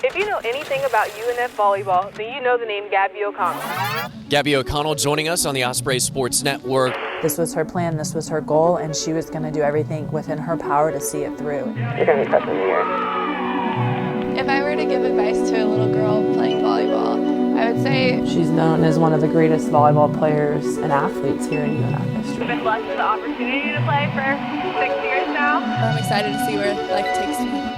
If you know anything about UNF volleyball, then you know the name Gabby O'Connell. Gabby O'Connell joining us on the 𝙎𝙘𝙝 Sports Network. This was her plan, this was her goal, and she was going to do everything within her power to see it through. You're going to be freshman of the year. If I were to give advice to a little girl playing volleyball, I would say she's known as one of the greatest volleyball players and athletes here in UNF history. You've been blessed with the opportunity to play for 6 years now. I'm excited to see where life takes me.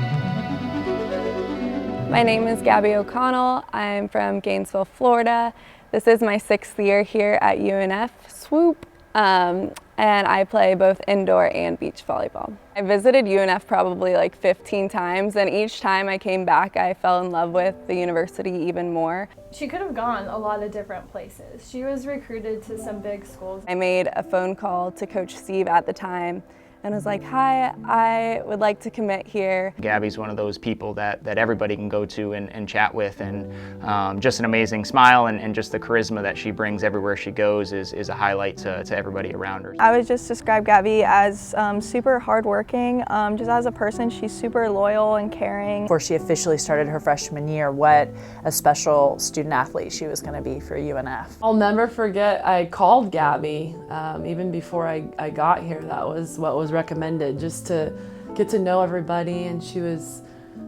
My name is Gabby O'Connell. I'm from Gainesville, Florida. This is my 6th year here at UNF, swoop, and I play both indoor and beach volleyball. I visited UNF probably like 15 times, and each time I came back I fell in love with the university even more. She could have gone a lot of different places. She was recruited to some big schools. I made a phone call to Coach Steve at the time and was like, hi, I would like to commit here. Gabby's one of those people that everybody can go to and chat with, and just an amazing smile and just the charisma that she brings everywhere she goes is a highlight to everybody around her. I would just describe Gabby as super hardworking. Just as a person, she's super loyal and caring. Before she officially started her freshman year, what a special student athlete she was going to be for UNF. I'll never forget, I called Gabby even before I got here. That was what was recommended, just to get to know everybody, and she was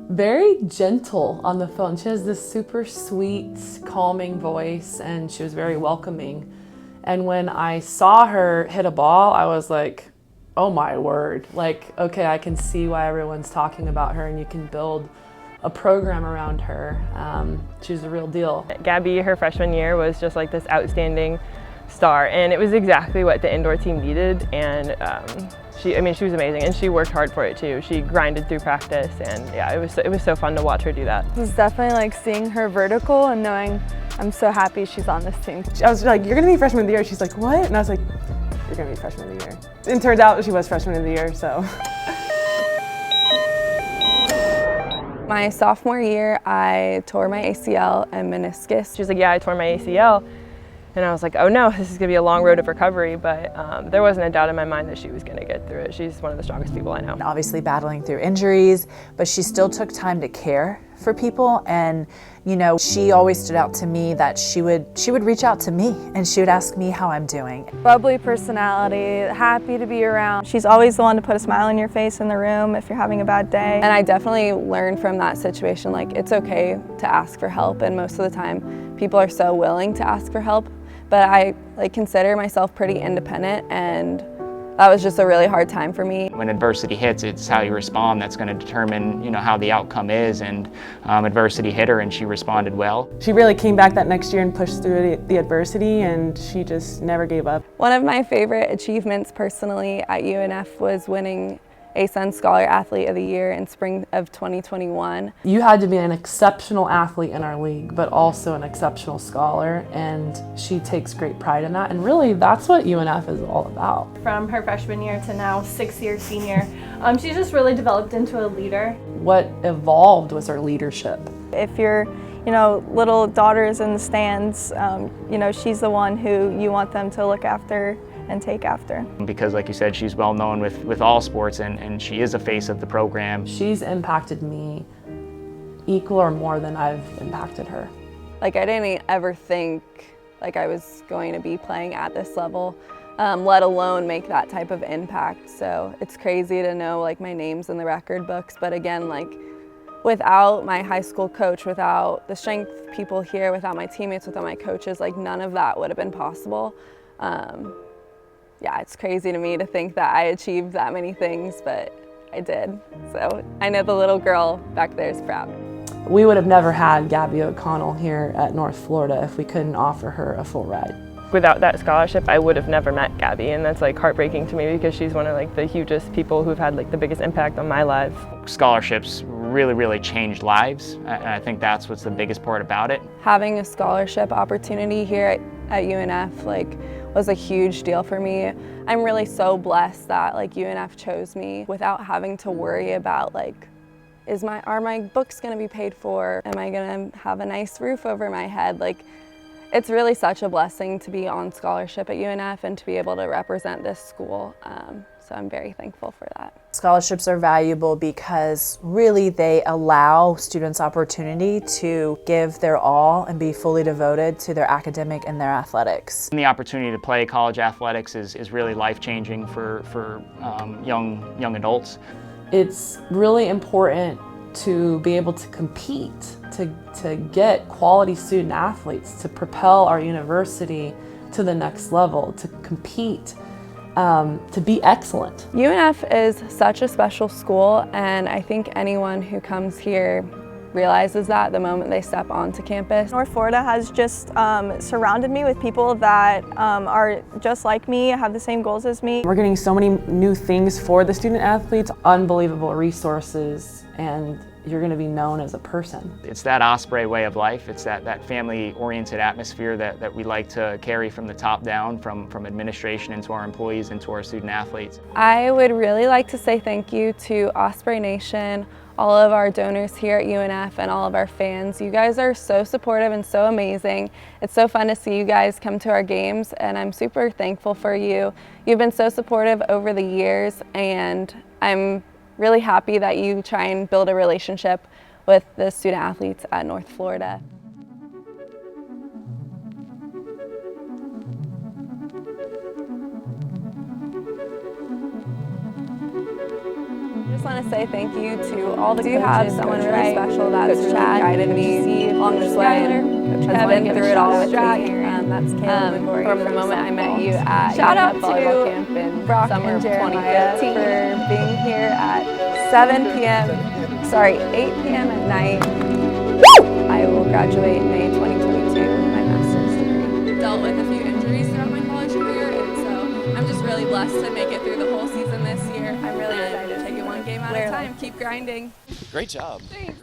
very gentle on the phone. She has this super sweet, calming voice, and she was very welcoming. And when I saw her hit a ball, I was like, oh my word, like, okay, I can see why everyone's talking about her, and you can build a program around her. She's the real deal. Gabby, her freshman year, was just like this outstanding star, and it was exactly what the indoor team needed, and she was amazing, and she worked hard for it too. She grinded through practice, and yeah, it was so fun to watch her do that. It was definitely like seeing her vertical and knowing I'm so happy she's on this team. I was like, you're gonna be freshman of the year. She's like, what? And I was like, you're gonna be freshman of the year. And it turns out she was freshman of the year, so. My sophomore year, I tore my ACL and meniscus. She was like, yeah, I tore my ACL. And I was like, oh no, this is gonna be a long road of recovery, but there wasn't a doubt in my mind that she was gonna get through it. She's one of the strongest people I know. Obviously battling through injuries, but she still took time to care for people, and you know, she always stood out to me that she would reach out to me and she would ask me how I'm doing. Bubbly personality, happy to be around. She's always the one to put a smile on your face in the room if you're having a bad day. And I definitely learned from that situation, like, it's okay to ask for help, and most of the time people are so willing to ask for help. But I consider myself pretty independent, and that was just a really hard time for me. When adversity hits, it's how you respond that's going to determine, you know, how the outcome is, and adversity hit her and she responded well. She really came back that next year and pushed through the adversity, and she just never gave up. One of my favorite achievements personally at UNF was winning ASUN Scholar Athlete of the Year in spring of 2021. You had to be an exceptional athlete in our league, but also an exceptional scholar, and she takes great pride in that, and really that's what UNF is all about. From her freshman year to now 6-year senior, she's just really developed into a leader. What evolved was her leadership. If your little daughter's in the stands, she's the one who you want them to look after and take after. Because like you said, she's well known with all sports, and she is a face of the program. She's impacted me equal or more than I've impacted her. Like, I didn't ever think like I was going to be playing at this level, let alone make that type of impact. So it's crazy to know like my name's in the record books, but again, like, without my high school coach, without the strength people here, without my teammates, without my coaches, like none of that would have been possible. Yeah, it's crazy to me to think that I achieved that many things, but I did. So I know the little girl back there is proud. We would have never had Gabby O'Connell here at North Florida if we couldn't offer her a full ride. Without that scholarship, I would have never met Gabby, and that's like heartbreaking to me because she's one of like the hugest people who've had like the biggest impact on my life. Scholarships really changed lives, and I think that's what's the biggest part about it. Having a scholarship opportunity here at UNF was a huge deal for me. I'm really so blessed that UNF chose me without having to worry about are my books gonna be paid for? Am I gonna have a nice roof over my head? It's really such a blessing to be on scholarship at UNF and to be able to represent this school. So I'm very thankful for that. Scholarships are valuable because really they allow students opportunity to give their all and be fully devoted to their academic and their athletics. And the opportunity to play college athletics is really life-changing for young adults. It's really important to be able to compete, to get quality student athletes, to propel our university to the next level, to compete, to be excellent. UNF is such a special school, and I think anyone who comes here realizes that the moment they step onto campus. North Florida has just surrounded me with people that are just like me, have the same goals as me. We're getting so many new things for the student athletes. Unbelievable resources, and you're going to be known as a person. It's that Osprey way of life. It's that family-oriented atmosphere that we like to carry from the top down, from administration into our employees, into our student athletes. I would really like to say thank you to Osprey Nation, all of our donors here at UNF, and all of our fans. You guys are so supportive and so amazing. It's so fun to see you guys come to our games, and I'm super thankful for you. You've been so supportive over the years, and I'm really happy that you try and build a relationship with the student athletes at North Florida. I just want to say thank you to all the coaches. Have someone really special that's really guided me along this way and has been through it all with me. That's Kim from the moment I met you at Shout out to volleyball camp in summer of 2015 for being here at 8 p.m. at night. I will graduate May 2022 with my master's degree. Dealt with a few injuries throughout my college career, and so I'm just really blessed to make it through the whole season this year. I'm really excited to take it one game at a time. Keep grinding. Great job. Thanks.